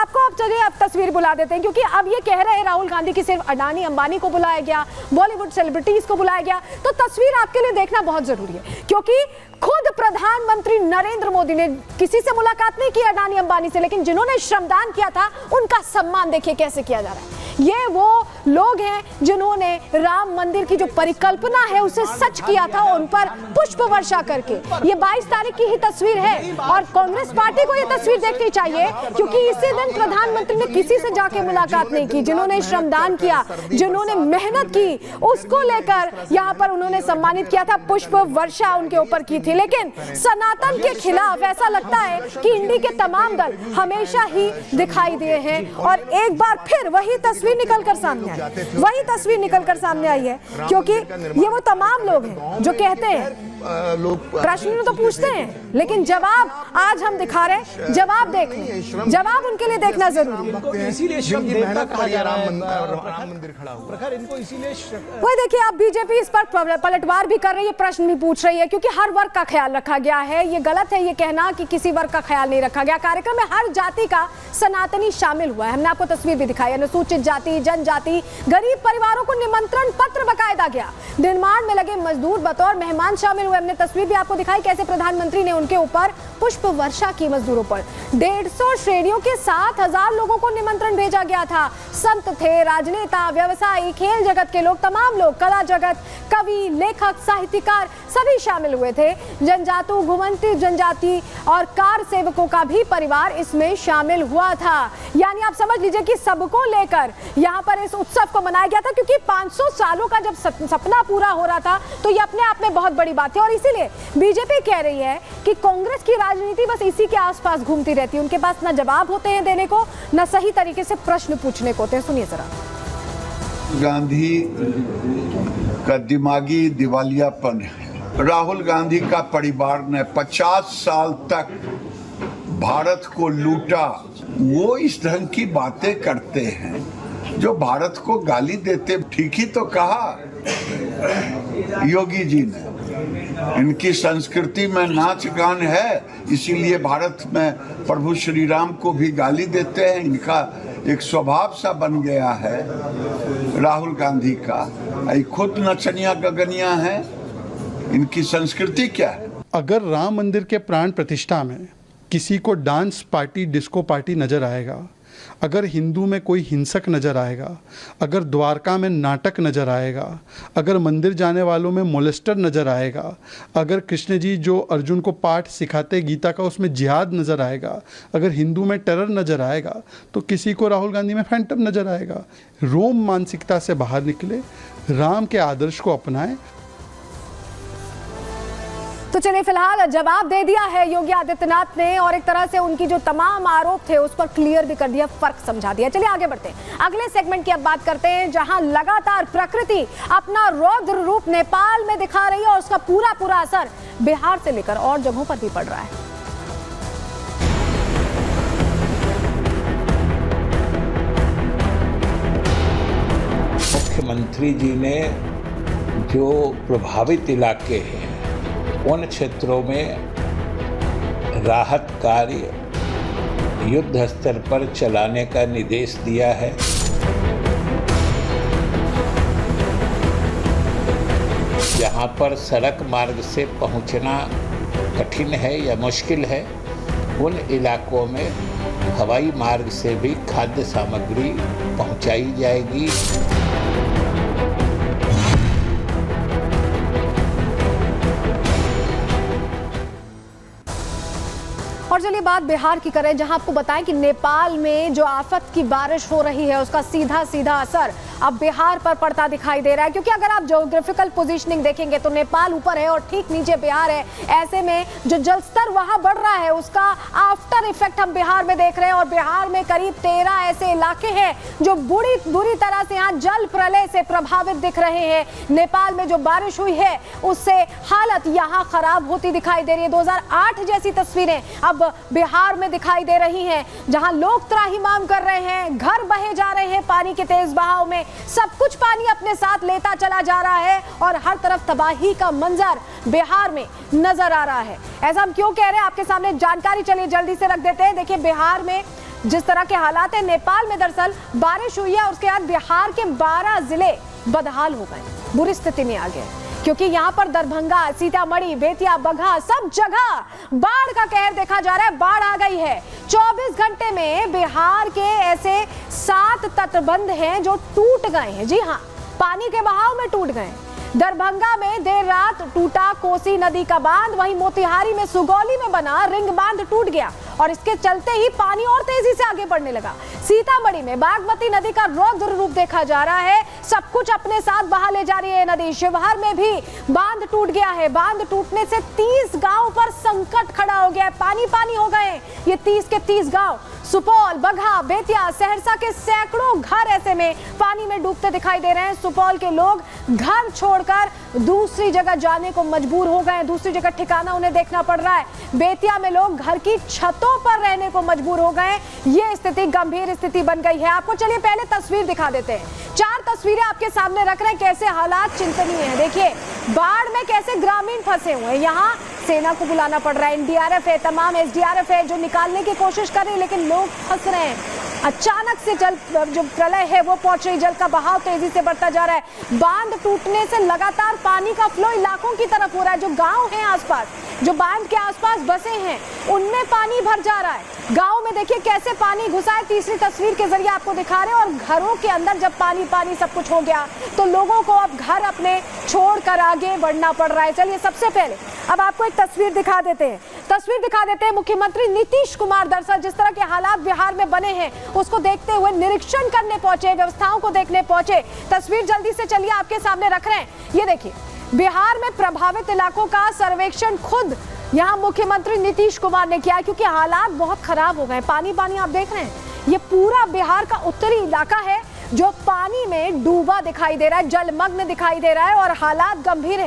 आपको अब चलिए अब तस्वीर बुला देते हैं, क्योंकि अब ये कह रहे हैं राहुल गांधी की सिर्फ अडानी अंबानी को बुलाया गया, बॉलीवुड सेलिब्रिटीज को बुलाया गया। तो तस्वीर आपके लिए देखना बहुत जरूरी है, क्योंकि खुद प्रधानमंत्री नरेंद्र मोदी ने किसी से मुलाकात नहीं की अडानी अंबानी से, लेकिन जिन्होंने श्रमदान किया था उनका सम्मान देखिए कैसे किया जा रहा है। ये वो लोग हैं जिन्होंने राम मंदिर की जो परिकल्पना है उसे सच किया था, उन पर पुष्प वर्षा करके। ये 22 तारीख की ही तस्वीर है और कांग्रेस पार्टी को ये तस्वीर देखनी चाहिए, क्योंकि इसी दिन प्रधानमंत्री ने किसी से जाके मुलाकात नहीं की। जिन्होंने श्रमदान किया, जिन्होंने मेहनत की, उसको लेकर यहाँ पर उन्होंने सम्मानित किया था, पुष्प वर्षा उनके ऊपर की थी। लेकिन सनातन के खिलाफ ऐसा लगता है कि इंडी के तमाम दल हमेशा ही दिखाई दिए हैं और एक बार फिर वही तस्वीर निकलकर सामने आई, वही तस्वीर निकलकर सामने आई है, क्योंकि ये वो तमाम लोग हैं जो कहते हैं प्रश्न तो पूछते हैं लेकिन जवाब आज हम दिखा रहे हैं। जवाब देखने, जवाब उनके लिए देखना जरूरी है। इसीलिए श्रम देवता कहा जा रहा है, राम मंदिर खड़ा हुआ प्रखर इनको इसीलिए। वही देखिए आप बीजेपी इस पर पलटवार भी कर रही है, प्रश्न भी पूछ रही है, क्योंकि हर वर्ग का ख्याल रखा गया है। ये गलत है ये कहना कि किसी वर्ग का ख्याल नहीं रखा गया। कार्यक्रम में हर जाति का सनातनी शामिल हुआ है। हमने आपको तस्वीर भी दिखाई, अनुसूचित जाति, जनजाति, गरीब परिवारों को निमंत्रण पत्र बकायदा गया। निर्माण में लगे मजदूर बतौर मेहमान शामिल हुए। हमने तस्वीर भी आपको दिखाई कैसे प्रधानमंत्री ने उनके ऊपर पुष्प वर्षा की। मजदूरों पर 150 श्रेणियों के 7000 लोगों को निमंत्रण भेजा गया था। संत थे, राजनेता, व्यवसायी, खेल जगत के लोग, तमाम लोग, कला जगत, कवि, लेखक, साहित्यकार सभी शामिल हुए थे। जनजातु, घुमंती जनजाति और कार सेवकों का भी परिवार इसमें शामिल हुआ था। यानी आप समझ लीजिए कि सबको लेकर यहाँ पर इस उत्सव को मनाया गया था, क्योंकि 500 सालों का जब सपना पूरा हो रहा था तो ये अपने आप में बहुत बड़ी बात है। और इसीलिए बीजेपी कह रही है कि कांग्रेस की राजनीति बस इसी के आसपास घूमती रहती है। उनके पास न जवाब होते हैं देने को, न सही तरीके से प्रश्न पूछने को होते हैं। सुनिए जरा। गांधी का दिमागी दिवालियापन है। राहुल गांधी का परिवार ने 50 साल तक भारत को लूटा। वो इस ढंग की बातें करते हैं जो भारत को गाली देते। ठीक ही तो कहा योगी जी ने, इनकी संस्कृति में नाच गान है, इसीलिए भारत में प्रभु श्री राम को भी गाली देते हैं। इनका एक स्वभाव सा बन गया है राहुल गांधी का। खुद नचनिया गगनिया है, इनकी संस्कृति क्या है। अगर राम मंदिर के प्राण प्रतिष्ठा में किसी को डांस पार्टी, डिस्को पार्टी नजर आएगा, अगर हिंदू में कोई हिंसक नज़र आएगा, अगर द्वारका में नाटक नज़र आएगा, अगर मंदिर जाने वालों में मोलेस्टर नज़र आएगा, अगर कृष्ण जी जो अर्जुन को पाठ सिखाते गीता का उसमें जिहाद नज़र आएगा, अगर हिंदू में टेरर नज़र आएगा, तो किसी को राहुल गांधी में फैंटम नज़र आएगा। रोम मानसिकता से बाहर निकले, राम के आदर्श को अपनाएं। तो चलिए फिलहाल जवाब दे दिया है योगी आदित्यनाथ ने और एक तरह से उनकी जो तमाम आरोप थे उस पर क्लियर भी कर दिया, फर्क समझा दिया। चलिए आगे बढ़ते हैं, अगले सेगमेंट की अब बात करते हैं, जहां लगातार प्रकृति अपना रौद्र रूप नेपाल में दिखा रही है और उसका पूरा असर बिहार से लेकर और जगहों पर भी पड़ रहा है। मुख्यमंत्री जी ने जो प्रभावित इलाके हैं उन क्षेत्रों में राहत कार्य युद्ध स्तर पर चलाने का निर्देश दिया है। जहां पर सड़क मार्ग से पहुंचना कठिन है या मुश्किल है, उन इलाकों में हवाई मार्ग से भी खाद्य सामग्री पहुंचाई जाएगी। और चलिए बात बिहार की करें, जहां आपको बताएं कि नेपाल में जो आफत की बारिश हो रही है उसका सीधा असर अब बिहार पर पड़ता दिखाई दे रहा है, क्योंकि अगर आप ज्योग्राफिकल पोजीशनिंग देखेंगे तो नेपाल ऊपर है और ठीक नीचे बिहार है। ऐसे में जो जलस्तर वहां बढ़ रहा है उसका आफ्टर इफेक्ट हम बिहार में देख रहे हैं और बिहार में करीब 13 ऐसे इलाके हैं जो बुरी तरह से यहाँ जल प्रलय से प्रभावित दिख रहे हैं। नेपाल में जो बारिश हुई है उससे हालत यहाँ खराब होती दिखाई दे रही है। 2008 जैसी तस्वीरें अब बिहार में दिखाई दे रही हैं, जहां लोग त्राहिमाम कर रहे हैं, घर बहे जा रहे हैं पानी के तेज बहाव में, सब कुछ पानी अपने साथ लेता चला जा रहा है और हर तरफ तबाही का मंजर बिहार में नजर आ रहा है। ऐसा हम क्यों कह रहे हैं आपके सामने जानकारी चलिए जल्दी से रख देते हैं। देखिए बिहार में जिस तरह के हालात है नेपाल में, दरअसल बारिश हुई है और उसके बाद बिहार के 12 जिले बदहाल हो गए, बुरी स्थिति में आ गए, क्योंकि यहाँ पर दरभंगा, सीतामढ़ी, बेतिया, बगहा सब जगह बाढ़ का कहर देखा जा रहा है। बाढ़ आ गई है। 24 घंटे में बिहार के ऐसे 7 तटबंध हैं जो टूट गए हैं। जी हाँ, पानी के बहाव में टूट गए। दरभंगा में देर रात टूटा कोसी नदी का बांध, वहीं मोतिहारी में सुगौली में बना रिंग बांध टूट गया और इसके चलते ही पानी और तेजी से आगे बढ़ने लगा। सीतामढ़ी में बागमती नदी का रौद्र रूप देखा जा रहा है, सब कुछ अपने साथ बहा ले जा रही है नदी। शिवहर में भी बांध टूट गया है। बांध टूटने से 30 गांव पर संकट खड़ा हो गया है, पानी पानी हो गए ये 30 के 30 गांव। सुपौल, बगहा, बेतिया, सहरसा के सैकड़ों घर ऐसे में पानी में डूबते दिखाई दे रहे हैं। सुपौल के लोग घर छोड़कर दूसरी जगह जाने को मजबूर हो गए, दूसरी जगह ठिकाना उन्हें देखना पड़ रहा है। बेतिया में लोग घर की छतों पर रहने को मजबूर हो गए। ये स्थिति गंभीर स्थिति बन गई है। आपको चलिए पहले तस्वीर दिखा देते हैं। 4 तस्वीरें आपके सामने रख रहे हैं, कैसे हालात चिंतनीय हैं। देखिए बाढ़ में कैसे ग्रामीण फंसे हुए हैं। यहाँ सेना को बुलाना पड़ रहा है, एनडीआरएफ है, तमाम एसडीआरएफ है जो निकालने की कोशिश कर रही है, लेकिन लोग फंस रहे हैं। अचानक से जल जो प्रलय है वो पहुंच रही, जल का बहाव तेजी से बढ़ता जा रहा है। बांध टूटने से लगातार पानी का फ्लो इलाकों की तरफ हो रहा है। जो गांव हैं आसपास, जो बांध के आसपास बसे हैं, उनमें पानी भर जा रहा है। गांव में देखिए कैसे पानी घुसा है, तीसरी तस्वीर के जरिए आपको दिखा रहे हैं। और घरों के अंदर जब पानी पानी सब कुछ हो गया तो लोगों को अब घर अपने छोड़कर आगे बढ़ना पड़ रहा है। चलिए सबसे पहले अब आपको एक तस्वीर दिखा देते हैं। मुख्यमंत्री नीतीश कुमार दरअसल जिस तरह के हालात बिहार में बने हैं उसको देखते हुए निरीक्षण करने पहुंचे, व्यवस्थाओं को देखने पहुंचे। तस्वीर जल्दी से चलिए आपके सामने रख रहे हैं। ये देखिए बिहार में प्रभावित इलाकों का सर्वेक्षण खुद यहाँ मुख्यमंत्री नीतीश कुमार ने किया, क्योंकि हालात बहुत खराब हो गए। पानी पानी आप देख रहे हैं, ये पूरा बिहार का उत्तरी इलाका है जो पानी में डूबा दिखाई दे रहा है, जलमग्न दिखाई दे रहा है और हालात गंभीर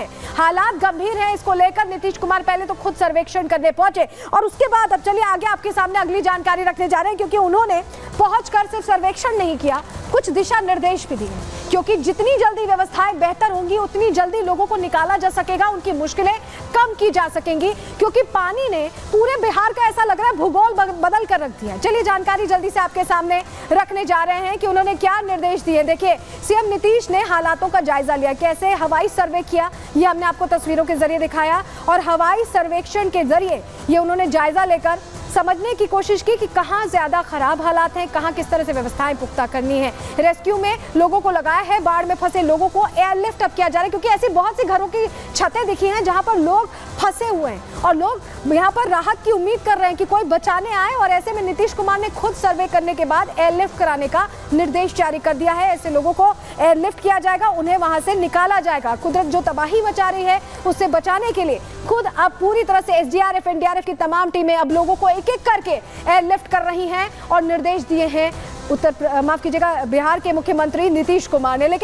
हैं। इसको लेकर नीतीश कुमार पहले तो खुद सर्वेक्षण करने पहुंचे और उसके बाद अब चलिए आगे आपके सामने अगली जानकारी रखने जा रहे हैं, क्योंकि उन्होंने पहुंचकर सिर्फ सर्वेक्षण नहीं किया, कुछ दिशा निर्देश भी दिए, क्योंकि जितनी जल्दी व्यवस्थाएं बेहतर होंगी उतनी जल्दी लोगों को निकाला जा सकेगा, उनकी मुश्किलें कम की जा सकेंगी, क्योंकि पानी ने पूरे बिहार का ऐसा लग रहा है भूगोल बदल कर रख दिया। चलिए जानकारी जल्दी से आपके सामने रखने जा रहे हैं कि उन्होंने क्या निर्देश दिए। देखिए सीएम नीतीश ने हालातों का जायजा लिया, कैसे हवाई सर्वे किया ये हमने आपको तस्वीरों के जरिए दिखाया और हवाई सर्वेक्षण के जरिए ये उन्होंने जायजा लेकर समझने की कोशिश की कि कहाँ ज्यादा खराब हालात हैं, कहाँ किस तरह से व्यवस्थाएं पुख्ता करनी है। रेस्क्यू में लोगों को लगाया है, बाढ़ में फंसे लोगों को एयरलिफ्ट अप किया जा रहा है, क्योंकि ऐसी बहुत सी घरों की छतें दिखी हैं जहां पर लोग फंसे हुए हैं और लोग यहां पर राहत की उम्मीद कर रहे हैं कि कोई बचाने आए। और ऐसे में नीतीश कुमार ने खुद सर्वे करने के बाद एयरलिफ्ट कराने का निर्देश जारी कर दिया है। ऐसे लोगों को एयरलिफ्ट किया जाएगा, उन्हें वहां से निकाला जाएगा। कुदरत जो तबाही मचा रही है उससे बचाने के लिए खुद अब पूरी तरह से एसडीआरएफ एनडीआरएफ की तमाम टीमें अब लोगों को एक एक करके एयरलिफ्ट कर रही हैं और निर्देश दिए हैं बिहार के मुख्यमंत्री नीतीश कुमार ने। लेकिन